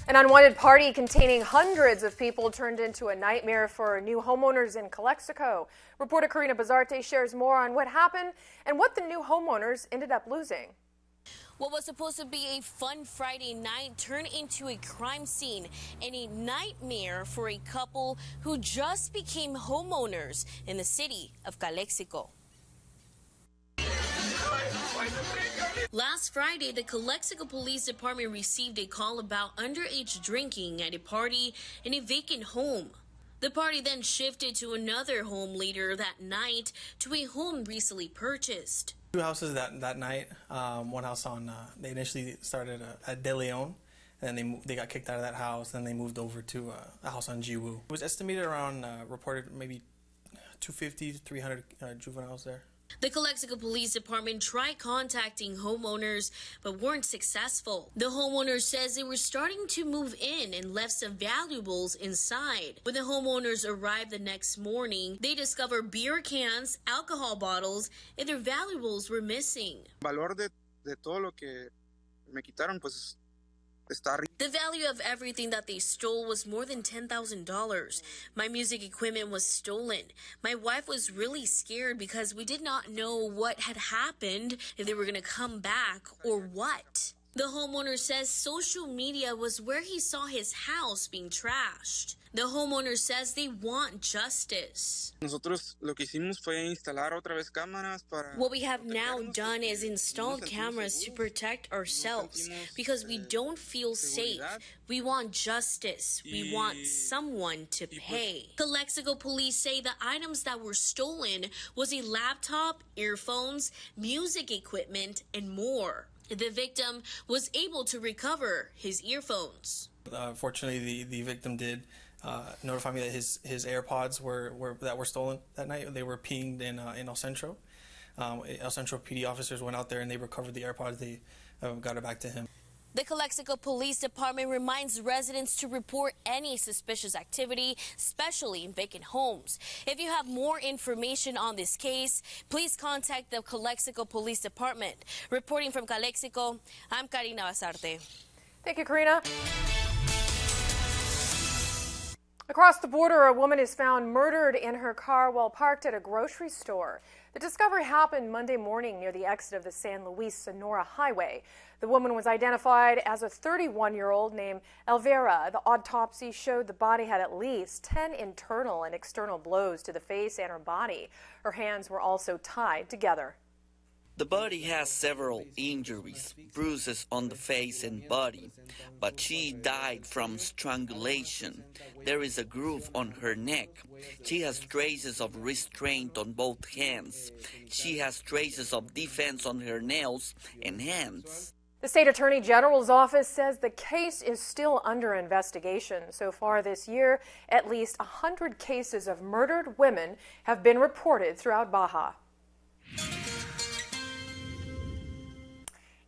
An unwanted party containing hundreds of people turned into a nightmare for new homeowners in Calexico. Reporter Karina Bazarte shares more on what happened and what the new homeowners ended up losing. What was supposed to be a fun Friday night turned into a crime scene and a nightmare for a couple who just became homeowners in the city of Calexico. Last Friday, the Calexico Police Department received a call about underage drinking at a party in a vacant home. The party then shifted to another home later that night to a home recently purchased. Two houses that night. One house on, they initially started at De Leon, and then they got kicked out of that house, then they moved over to a house on Jiwu. It was estimated around, reported maybe 250 to 300 juveniles there. The Calexico Police Department tried contacting homeowners but weren't successful. The homeowner says they were starting to move in and left some valuables inside. When the homeowners arrived the next morning, they discovered beer cans, alcohol bottles, and their valuables were missing. Valor de todo lo que me quitaron, pues está. The value of everything that they stole was more than $10,000. My music equipment was stolen. My wife was really scared because we did not know what had happened, if they were going to come back or what. The homeowner says social media was where he saw his house being trashed. The homeowner says they want justice. Nosotros lo que hicimos fue instalar otra vez cámaras para. What we have now done is installed cameras to protect ourselves because we don't feel safe. We want justice. We want someone to pay. Calexico police say the items that were stolen was a laptop, earphones, music equipment, and more. The victim was able to recover his earphones. Fortunately, the victim did notify me that his AirPods were stolen that night. They were pinged in El Centro. El Centro PD officers went out there and they recovered the AirPods. They got it back to him. The Calexico Police Department reminds residents to report any suspicious activity, especially in vacant homes. If you have more information on this case, please contact the Calexico Police Department. Reporting from Calexico, I'm Karina Bazarte. Thank you, Karina. Across the border, a woman is found murdered in her car while parked at a grocery store. The discovery happened Monday morning near the exit of the San Luis-Sonora Highway. The woman was identified as a 31-year-old named Elvira. The autopsy showed the body had at least 10 internal and external blows to the face and her body. Her hands were also tied together. The body has several injuries, bruises on the face and body, but she died from strangulation. There is a groove on her neck. She has traces of restraint on both hands. She has traces of defense on her nails and hands. The State Attorney General's office says the case is still under investigation. So far this year, at least 100 cases of murdered women have been reported throughout Baja.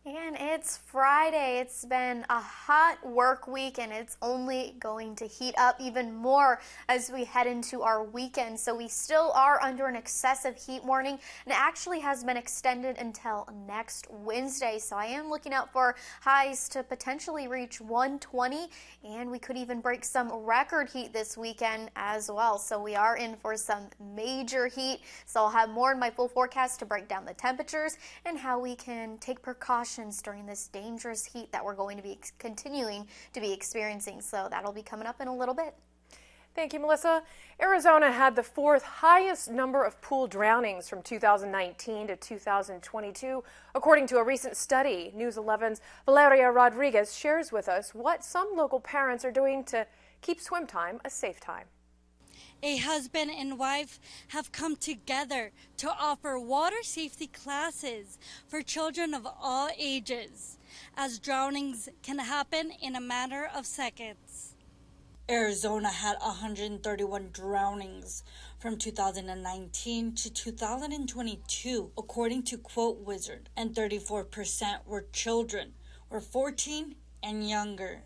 And it's Friday. It's been a hot work week and it's only going to heat up even more as we head into our weekend. So we still are under an excessive heat warning and it actually has been extended until next Wednesday. So I am looking out for highs to potentially reach 120 and we could even break some record heat this weekend as well. So we are in for some major heat. So I'll have more in my full forecast to break down the temperatures and how we can take precautions during this dangerous heat that we're going to be continuing to be experiencing. So that'll be coming up in a little bit. Thank you, Melissa. Arizona had the fourth highest number of pool drownings from 2019 to 2022, according to a recent study. News 11's Valeria Rodriguez shares with us what some local parents are doing to keep swim time a safe time. A husband and wife have come together to offer water safety classes for children of all ages, as drownings can happen in a matter of seconds. Arizona had 131 drownings from 2019 to 2022, according to Quote Wizard, and 34% were children, or 14 and younger.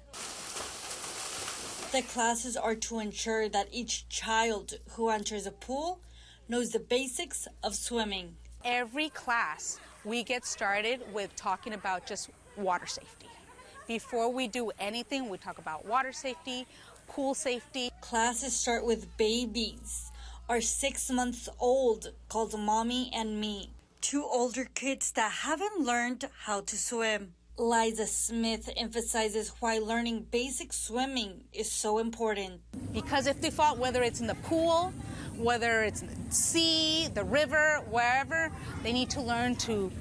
The classes are to ensure that each child who enters a pool knows the basics of swimming. Every class, we get started with talking about just water safety. Before we do anything, we talk about water safety, pool safety. Classes start with babies. Our 6 months old called Mommy and Me. 2 older kids that haven't learned how to swim. Liza Smith emphasizes why learning basic swimming is so important. Because if they fall, whether it's in the pool, whether it's in the sea, the river, wherever, they need to learn to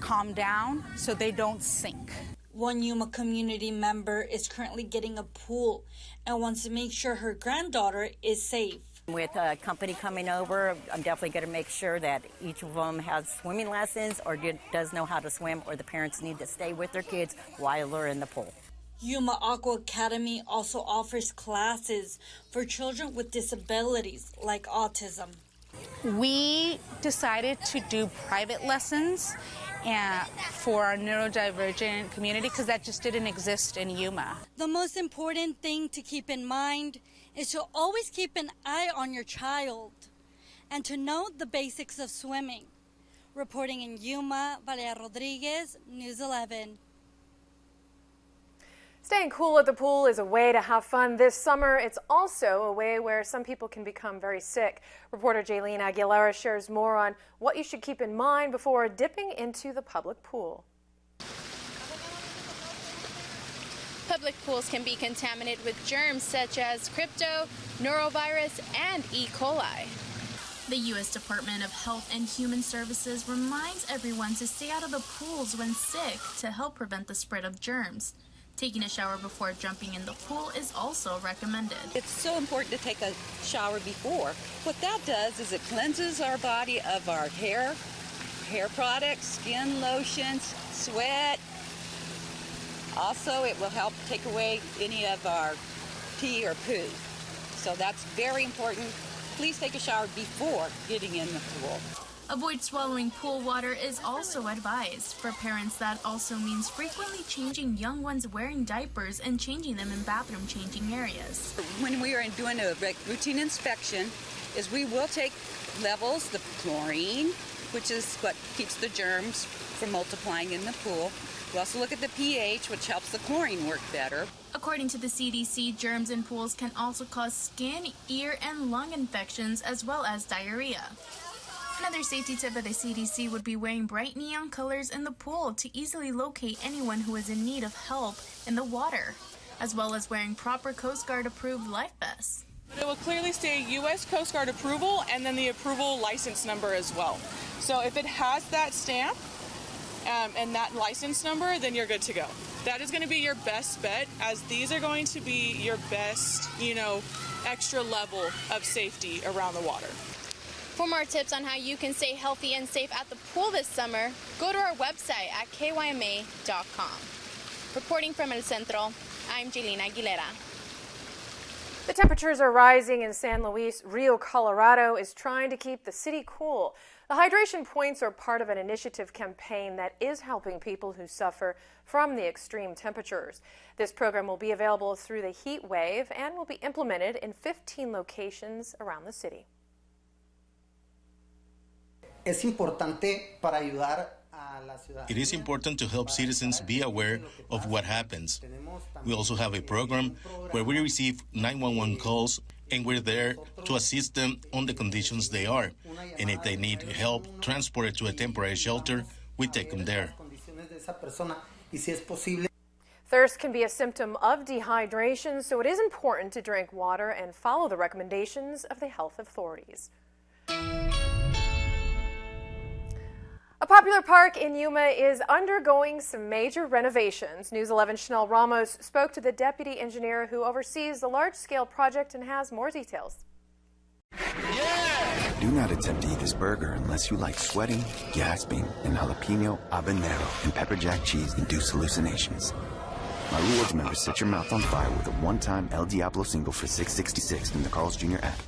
calm down so they don't sink. One Yuma community member is currently getting a pool and wants to make sure her granddaughter is safe. With a company coming over, I'm definitely going to make sure that each of them has swimming lessons or does know how to swim, or the parents need to stay with their kids while they're in the pool. Yuma Aqua Academy also offers classes for children with disabilities like autism. We decided to do private lessons for our neurodivergent community because that just didn't exist in Yuma. The most important thing to keep in mind is to always keep an eye on your child and to know the basics of swimming. Reporting in Yuma, Valeria Rodriguez, News 11. Staying cool at the pool is a way to have fun this summer. It's also a way where some people can become very sick. Reporter Jaylene Aguilera shares more on what you should keep in mind before dipping into the public pool. Public pools can be contaminated with germs such as crypto, norovirus, and E. coli. The U.S. Department of Health and Human Services reminds everyone to stay out of the pools when sick to help prevent the spread of germs. Taking a shower before jumping in the pool is also recommended. It's so important to take a shower before. What that does is it cleanses our body of our hair products, skin lotions, sweat. Also, it will help take away any of our pee or poo. So that's very important. Please take a shower before getting in the pool. Avoid swallowing pool water is also advised. For parents, that also means frequently changing young ones wearing diapers and changing them in bathroom changing areas. When we are doing a routine inspection, we will take levels, the chlorine, which is what keeps the germs from multiplying in the pool. We also look at the pH, which helps the chlorine work better. According to the CDC, germs in pools can also cause skin, ear, and lung infections, as well as diarrhea. Another safety tip of the CDC would be wearing bright neon colors in the pool to easily locate anyone who is in need of help in the water, as well as wearing proper Coast Guard approved life vests. It will clearly say U.S. Coast Guard approval and then the approval license number as well. So if it has that stamp and that license number, then you're good to go. That is going to be your best bet, as these are going to be your best, extra level of safety around the water. For more tips on how you can stay healthy and safe at the pool this summer, go to our website at kyma.com. Reporting from El Centro, I'm Jaylene Aguilera. The temperatures are rising in San Luis. Rio Colorado is trying to keep the city cool. The hydration points are part of an initiative campaign that is helping people who suffer from the extreme temperatures. This program will be available through the heat wave and will be implemented in 15 locations around the city. It is important to help citizens be aware of what happens. We also have a program where we receive 911 calls, and we're there to assist them on the conditions they are. And if they need help transported to a temporary shelter, we take them there. Thirst can be a symptom of dehydration, so it is important to drink water and follow the recommendations of the health authorities. A popular park in Yuma is undergoing some major renovations. News 11's Chanel Ramos spoke to the deputy engineer who oversees the large-scale project and has more details. Do not attempt to eat this burger unless you like sweating, gasping, and jalapeno, habanero, and pepper jack cheese-induced hallucinations. My rewards members set your mouth on fire with a one-time El Diablo single for $6.66 in the Carl's Jr. app.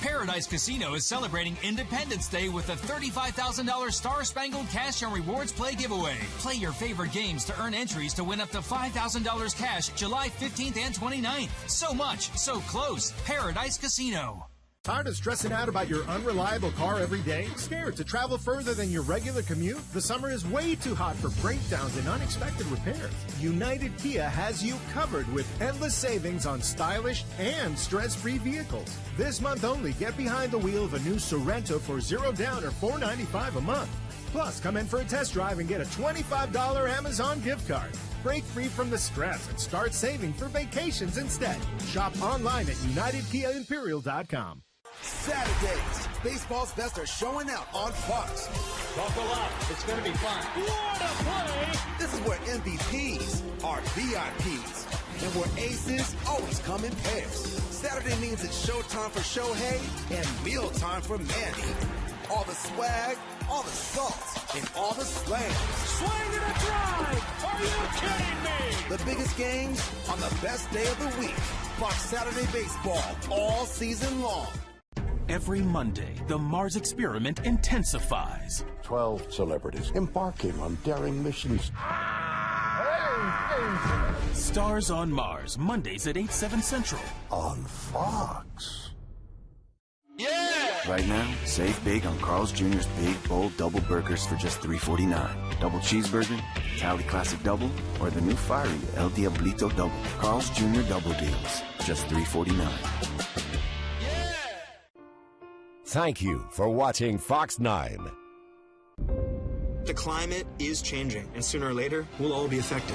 Paradise Casino is celebrating Independence Day with a $35,000 Star Spangled Cash and Rewards Play giveaway. Play your favorite games to earn entries to win up to $5,000 cash July 15th and 29th. So much, so close. Paradise Casino. Tired of stressing out about your unreliable car every day? Scared to travel further than your regular commute? The summer is way too hot for breakdowns and unexpected repairs. United Kia has you covered with endless savings on stylish and stress-free vehicles. This month only, get behind the wheel of a new Sorento for $0 down or $495 a month. Plus, come in for a test drive and get a $25 Amazon gift card. Break free from the stress and start saving for vacations instead. Shop online at UnitedKiaImperial.com. Saturdays, baseball's best are showing out on Fox. Buckle up, it's going to be fun. What a play! This is where MVPs are VIPs, and where aces always come in pairs. Saturday means it's showtime for Shohei and mealtime for Manny. All the swag, all the salt, and all the slang. Swing and a drive! Are you kidding me? The biggest games on the best day of the week. Fox Saturday Baseball all season long. Every Monday, the Mars experiment intensifies. 12 celebrities embarking on daring missions. Stars on Mars, Mondays at 8, 7 Central. On Fox. Yeah! Right now, save big on Carl's Jr.'s Big Bold Double Burgers for just $3.49. Double cheeseburger, Italian Classic Double, or the new fiery El Diablito Double. Carl's Jr. Double Deals, just $3.49. Thank you for watching Fox 9. The climate is changing, and sooner or later, we'll all be affected.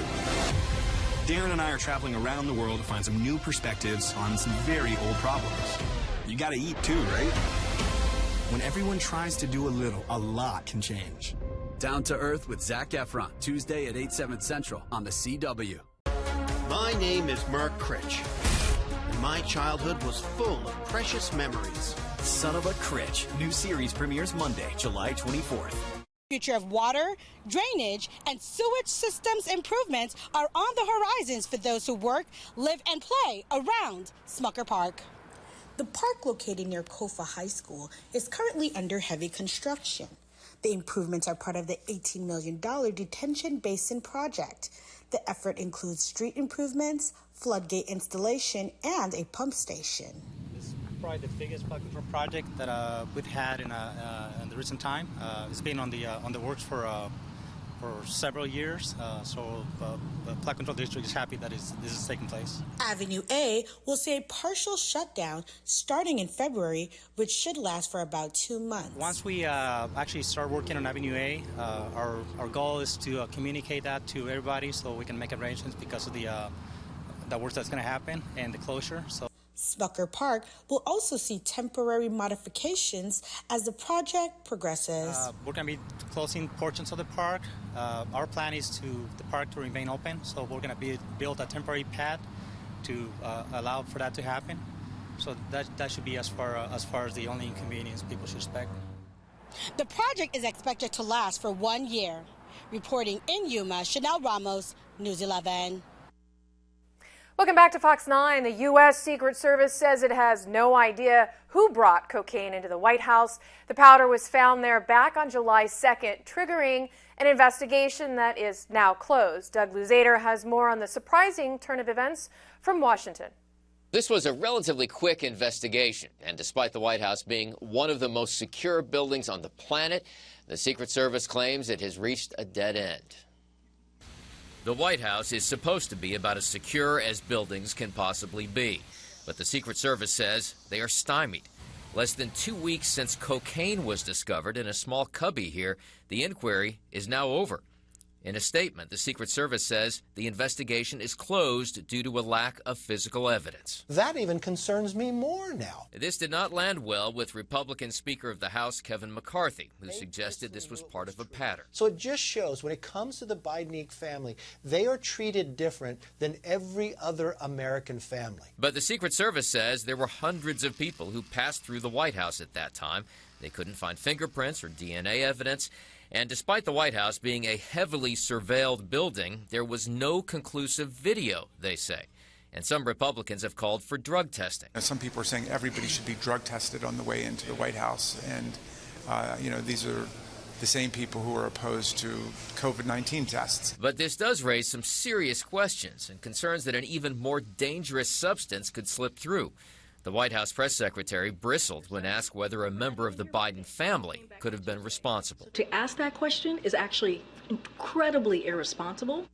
Darren and I are traveling around the world to find some new perspectives on some very old problems. You gotta eat too, right? When everyone tries to do a little, a lot can change. Down to Earth with Zac Efron, Tuesday at 8, 7 Central on the CW. My name is Mark Critch, and my childhood was full of precious memories. Son of a Critch. New series premieres Monday, July 24th. Future of water, drainage, and sewage systems improvements are on the horizons for those who work, live, and play around Smucker Park. The park located near Kofa High School is currently under heavy construction. The improvements are part of the $18 million detention basin project. The effort includes street improvements, floodgate installation, and a pump station. Probably the biggest flood control project that we've had in the recent time. It's been on the works for several years. So the flood control district is happy that this is taking place. Avenue A will see a partial shutdown starting in February, which should last for about 2 months. Once we actually start working on Avenue A, our goal is to communicate that to everybody so we can make arrangements because of the work that's going to happen and the closure. So. Smucker Park will also see temporary modifications as the project progresses. We're going to be closing portions of the park. Our plan is the park to remain open, so we're going to build a temporary pad to allow for that to happen. So that should be as far as the only inconvenience people should expect. The project is expected to last for 1 year. Reporting in Yuma, Chanel Ramos, News 11. Welcome back to Fox 9. The U.S. Secret Service says it has no idea who brought cocaine into the White House. The powder was found there back on July 2nd, triggering an investigation that is now closed. Doug Luzader has more on the surprising turn of events from Washington. This was a relatively quick investigation, and despite the White House being one of the most secure buildings on the planet, the Secret Service claims it has reached a dead end. The White House is supposed to be about as secure as buildings can possibly be, but the Secret Service says they are stymied. Less than 2 weeks since cocaine was discovered in a small cubby here, the inquiry is now over. In a statement, the Secret Service says the investigation is closed due to a lack of physical evidence. That even concerns me more now. This did not land well with Republican Speaker of the House Kevin McCarthy, who suggested this was part of a pattern. So it just shows when it comes to the Bidenique family, they are treated different than every other American family. But the Secret Service says there were hundreds of people who passed through the White House at that time. They couldn't find fingerprints or DNA evidence. And despite the White House being a heavily surveilled building, there was no conclusive video, they say. And some Republicans have called for drug testing. Some people are saying everybody should be drug tested on the way into the White House. And, these are the same people who are opposed to COVID-19 tests. But this does raise some serious questions and concerns that an even more dangerous substance could slip through. The White House press secretary bristled when asked whether a member of the Biden family could have been responsible. To ask that question is actually incredibly irresponsible.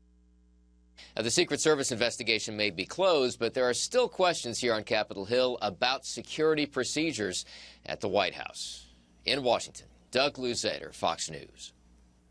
Now, the Secret Service investigation may be closed, but there are still questions here on Capitol Hill about security procedures at the White House. In Washington, Doug Luzader, Fox News.